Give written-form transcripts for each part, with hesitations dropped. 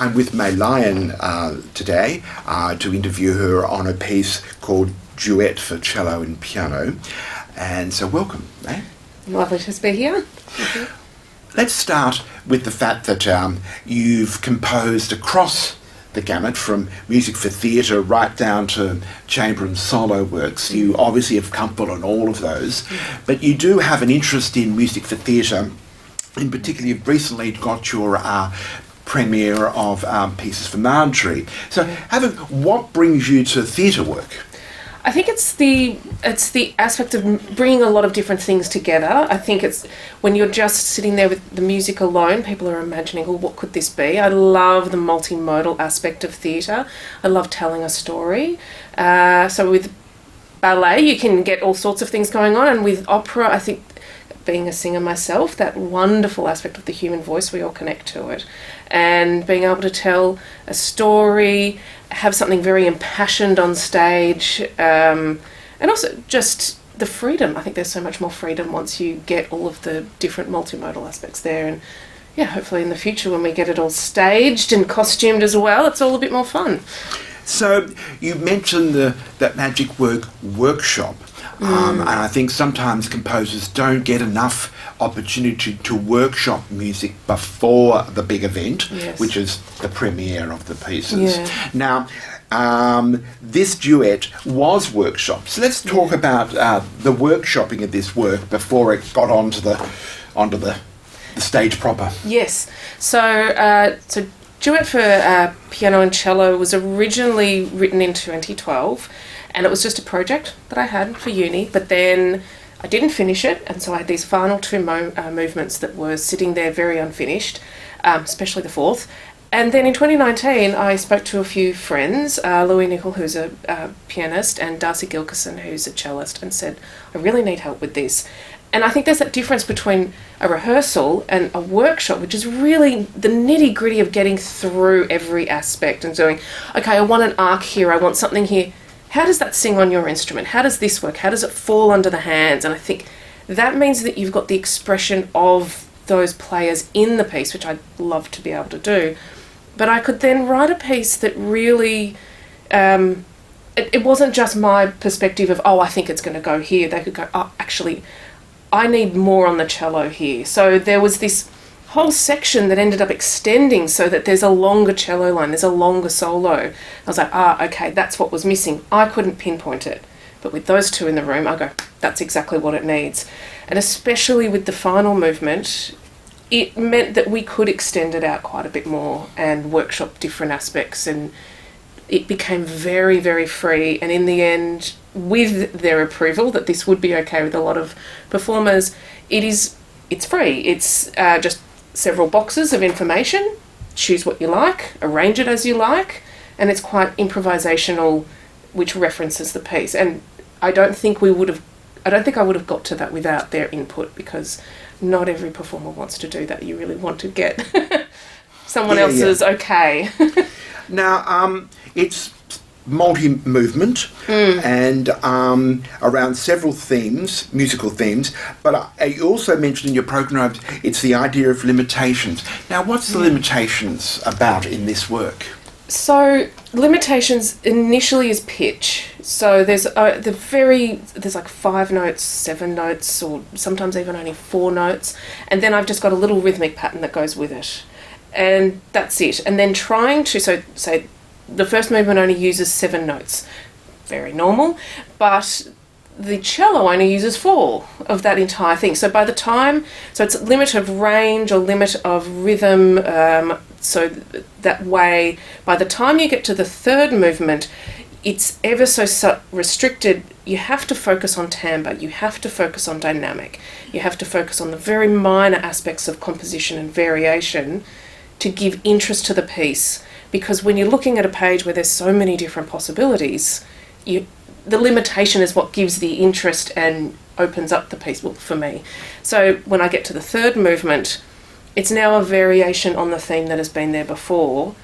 I'm with May Lyon today to interview her on a piece called Duet for Cello and Piano. And so welcome, May. Lovely to be here. Let's start with the fact that you've composed across the gamut from music for theatre right down to chamber and solo works. You obviously have comfort on all of those, but you do have an interest in music for theatre. In particular, you've recently got your premiere of Pieces for Marjorie. So, what brings you to theatre work? I think it's the aspect of bringing a lot of different things together. I think it's when you're just sitting there with the music alone, people are imagining, well, what could this be? I love the multimodal aspect of theatre. I love telling a story. So with ballet, you can get all sorts of things going on. And with opera, I think, being a singer myself, that wonderful aspect of the human voice, we all connect to it. And being able to tell a story, have something very impassioned on stage, and also just the freedom. I think there's so much more freedom once you get all of the different multimodal aspects there. And yeah, hopefully in the future when we get it all staged and costumed as well, it's all a bit more fun. So you mentioned that magic word workshop. And I think sometimes composers don't get enough opportunity to workshop music before the big event, yes, which is the premiere of the pieces. Yeah. Now, this duet was workshopped. So let's talk about the workshopping of this work before it got onto the stage proper. Yes. So Duet for Piano and Cello was originally written in 2012. And it was just a project that I had for uni, but then I didn't finish it, and so I had these final two movements that were sitting there very unfinished, especially the fourth. And then in 2019, I spoke to a few friends, Louis Nicol, who's a pianist, and Darcy Gilkison, who's a cellist, and said, I really need help with this. And I think there's that difference between a rehearsal and a workshop, which is really the nitty-gritty of getting through every aspect and doing, okay, I want an arc here, I want something here. How does that sing on your instrument? How does this work? How does it fall under the hands? And I think that means that you've got the expression of those players in the piece, which I'd love to be able to do. But I could then write a piece that really, it wasn't just my perspective of, oh, I think it's going to go here. They could go, oh, actually, I need more on the cello here. So there was this whole section that ended up extending so that there's a longer cello line, there's a longer solo. I was like, okay, that's what was missing. I couldn't pinpoint it. But with those two in the room, I go, that's exactly what it needs. And especially with the final movement, it meant that we could extend it out quite a bit more and workshop different aspects, and it became very, very free. And in the end, with their approval that this would be okay with a lot of performers, it's free. It's just several boxes of information, choose what you like, arrange it as you like, and it's quite improvisational, which references the piece. And I don't think I would have got to that without their input, because not every performer wants to do that. You really want to get someone else's okay. Now, it's multi-movement and around several themes, musical themes, but you also mentioned in your program it's the idea of limitations. Now, what's the limitations about in this work? So limitations initially is pitch. So there's like 5 notes, 7 notes, or sometimes even only 4 notes, and then I've just got a little rhythmic pattern that goes with it, and that's it. And then trying to say the first movement only uses 7 notes, very normal, but the cello only uses 4 of that entire thing. So by the time, so it's limit of range or limit of rhythm, so that way, by the time you get to the third movement, it's ever so restricted. You have to focus on timbre, you have to focus on dynamic, you have to focus on the very minor aspects of composition and variation to give interest to the piece. Because when you're looking at a page where there's so many different possibilities, the limitation is what gives the interest and opens up the piece, well, for me. So when I get to the third movement, it's now a variation on the theme that has been there before,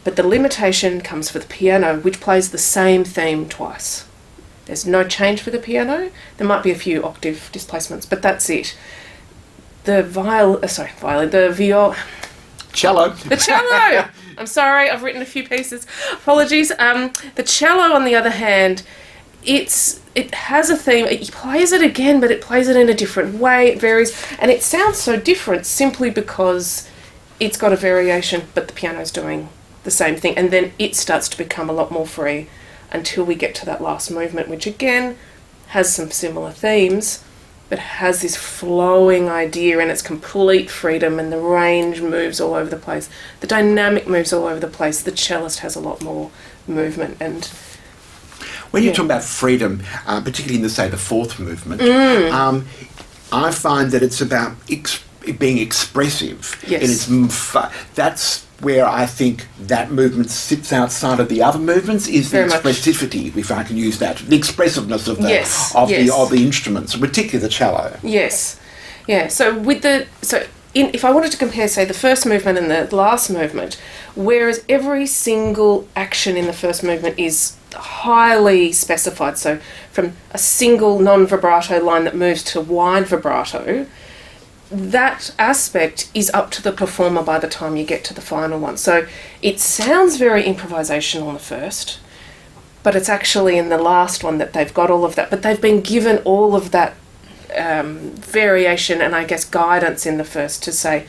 but the limitation comes for the piano, which plays the same theme twice. There's no change for the piano. There might be a few octave displacements, but that's it. The Cello. The cello! I'm sorry, I've written a few pieces. Apologies. The cello, on the other hand, it has a theme. It plays it again, but it plays it in a different way. It varies. And it sounds so different simply because it's got a variation, but the piano's doing the same thing. And then it starts to become a lot more free until we get to that last movement, which again has some similar themes, but has this flowing idea and its complete freedom, and the range moves all over the place. The dynamic moves all over the place. The cellist has a lot more movement. And when you talk about freedom, particularly in the fourth movement, I find that it's about being expressive. Yes. And that's where I think that movement sits outside of the other movements, is the expressivity, if I can use that, the expressiveness of the instruments, particularly the cello. Yes, yeah. If I wanted to compare, say, the first movement and the last movement, whereas every single action in the first movement is highly specified, so from a single non-vibrato line that moves to wide vibrato, that aspect is up to the performer by the time you get to the final one. So it sounds very improvisational in the first, but it's actually in the last one that they've got all of that. But they've been given all of that variation and, I guess, guidance in the first to say,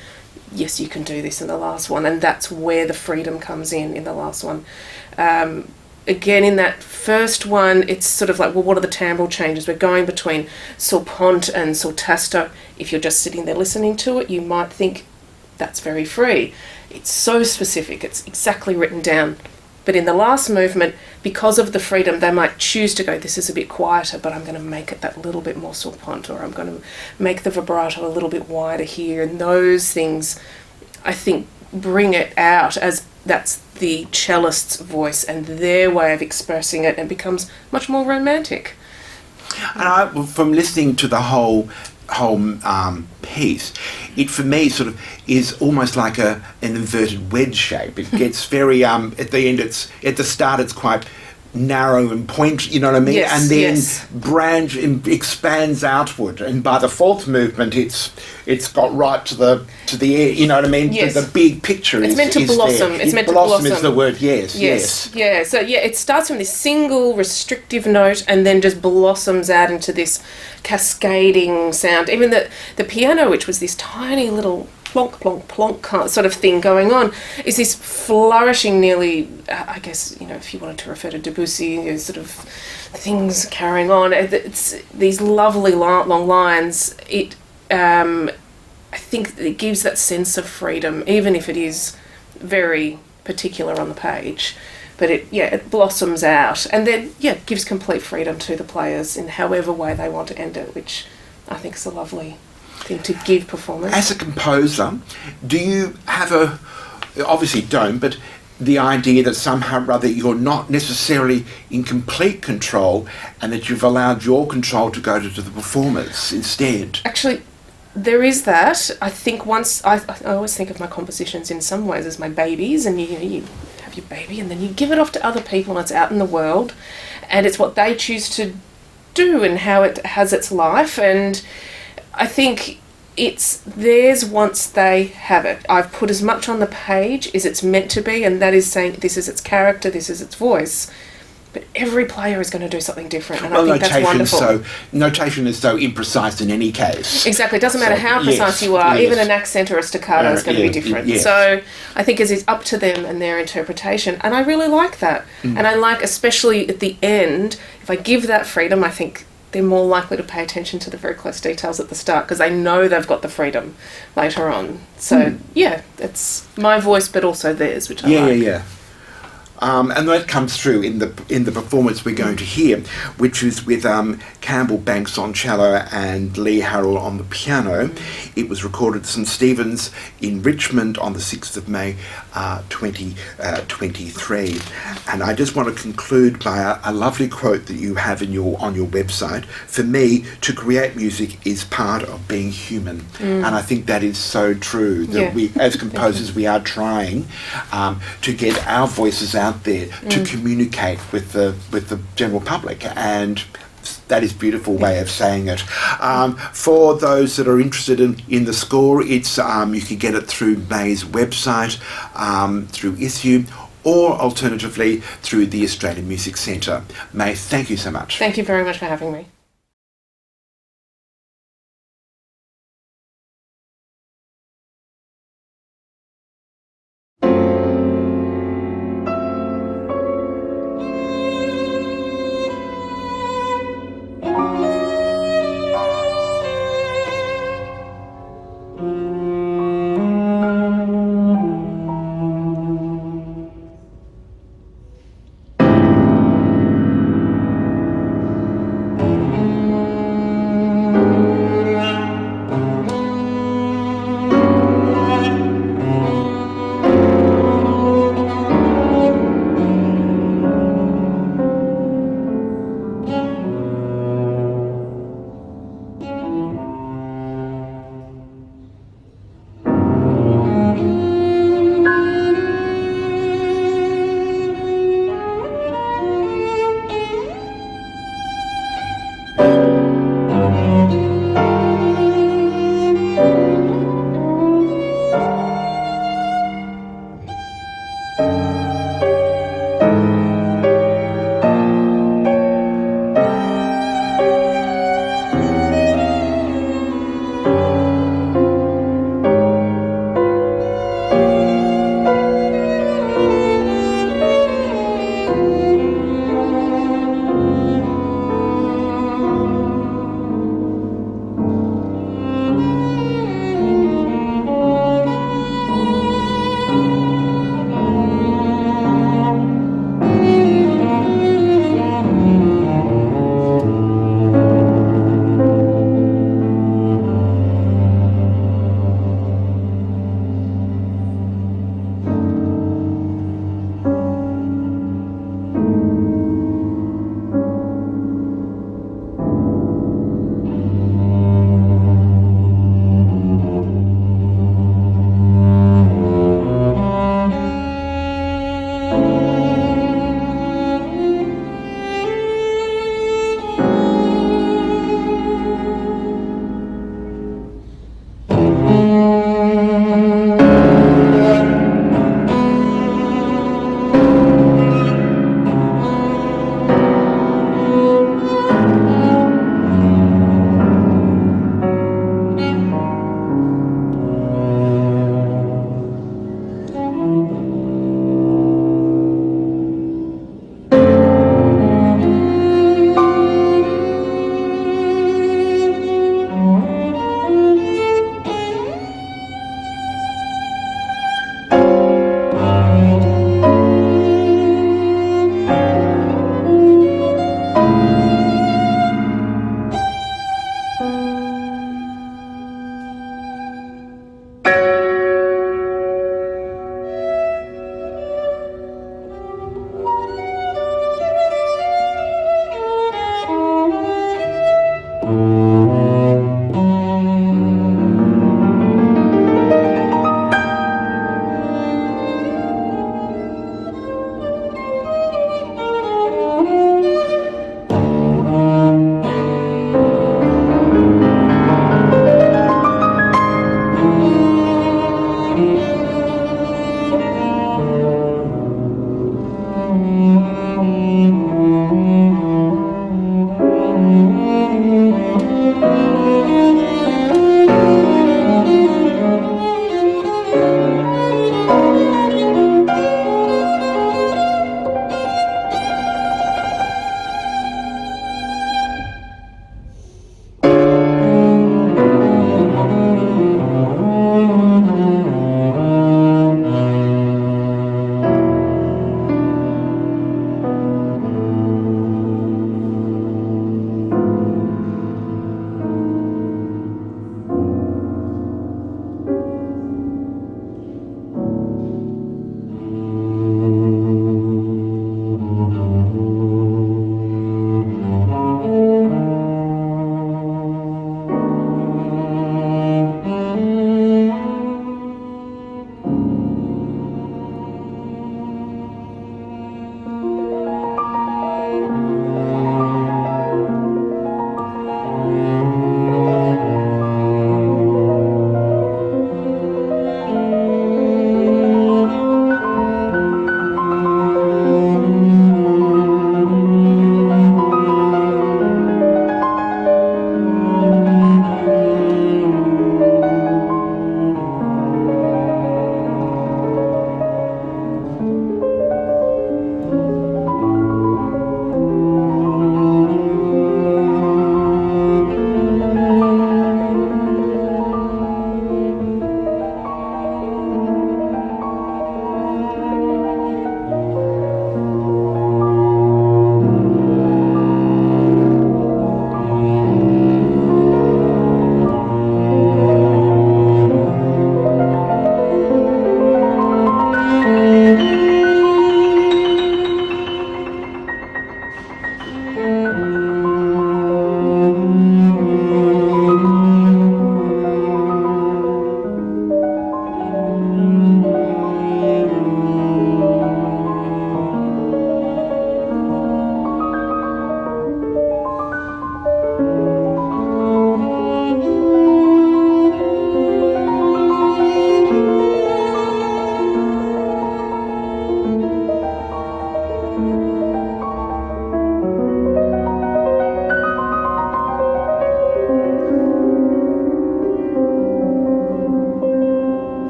yes, you can do this in the last one. And that's where the freedom comes in the last one. Again, in that first one, it's sort of like, well, what are the timbral changes? We're going between sul ponte and sul tasto. If you're just sitting there listening to it, you might think that's very free. It's so specific. It's exactly written down. But in the last movement, because of the freedom, they might choose to go, this is a bit quieter, but I'm going to make it that little bit more sul ponte, or I'm going to make the vibrato a little bit wider here. And those things, I think, bring it out as that's the cellist's voice and their way of expressing it, and becomes much more romantic. And from listening to the whole piece, it for me sort of is almost like an inverted wedge shape. It gets very at the end. At the start it's quite narrow and point, you know what I mean? Yes, and then expands outward, and by the fourth movement it's got right to the air, you know what I mean? Yes. The big picture it's meant to blossom. There. It's meant to blossom. Is the word, yes. Yeah, so it starts from this single restrictive note and then just blossoms out into this cascading sound. Even the piano, which was this tiny little plonk, plonk, plonk sort of thing going on, is this flourishing, nearly, I guess, if you wanted to refer to Debussy, sort of things carrying on. It's these lovely long lines. I think it gives that sense of freedom, even if it is very particular on the page. But it blossoms out, and then gives complete freedom to the players in however way they want to end it, which I think is a lovely thing to give performance. As a composer, do you have obviously don't, but the idea that somehow or other you're not necessarily in complete control, and that you've allowed your control to go to the performers instead? Actually, there is that. I think I always think of my compositions in some ways as my babies, and you have your baby and then you give it off to other people and it's out in the world, and it's what they choose to do and how it has its life. And I think it's theirs once they have it. I've put as much on the page as it's meant to be, and that is saying this is its character, this is its voice. But every player is going to do something different, and I think that's wonderful. Notation is so imprecise in any case. Exactly. It doesn't matter how precise you are. Even an accent or a staccato is going to be different. Yes. So I think it's up to them and their interpretation, and I really like that. And I like, especially at the end, if I give that freedom, I think they're more likely to pay attention to the very close details at the start, because they know they've got the freedom later on. So it's my voice, but also theirs, which I like. Yeah. And that comes through in the performance we're going to hear, which is with Campbell Banks on cello and Lee Harrell on the piano. It was recorded at St Stephen's in Richmond on the 6th of May 2023. And I just want to conclude by a lovely quote that you have on your website. For me, to create music is part of being human. And I think that is so true, that we, as composers, we are trying to get our voices out there to communicate with the general public, and That is a beautiful way of saying it. For those that are interested in the score, it's you can get it through May's website, through Issue, or alternatively through the Australian Music Centre. May, thank you so much. Thank you very much for having me.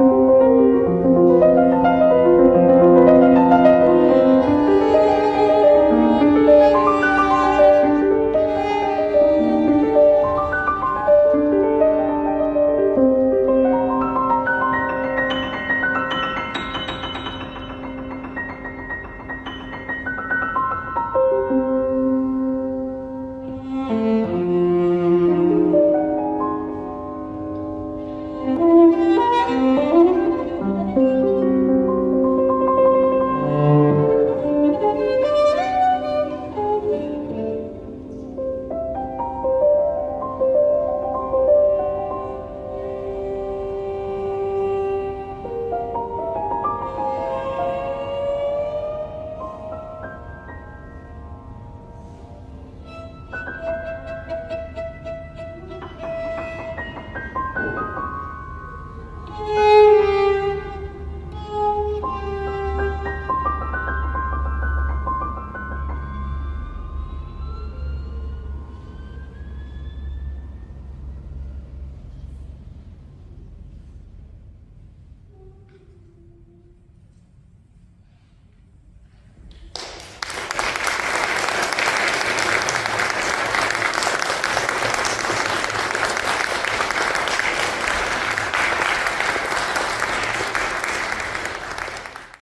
you.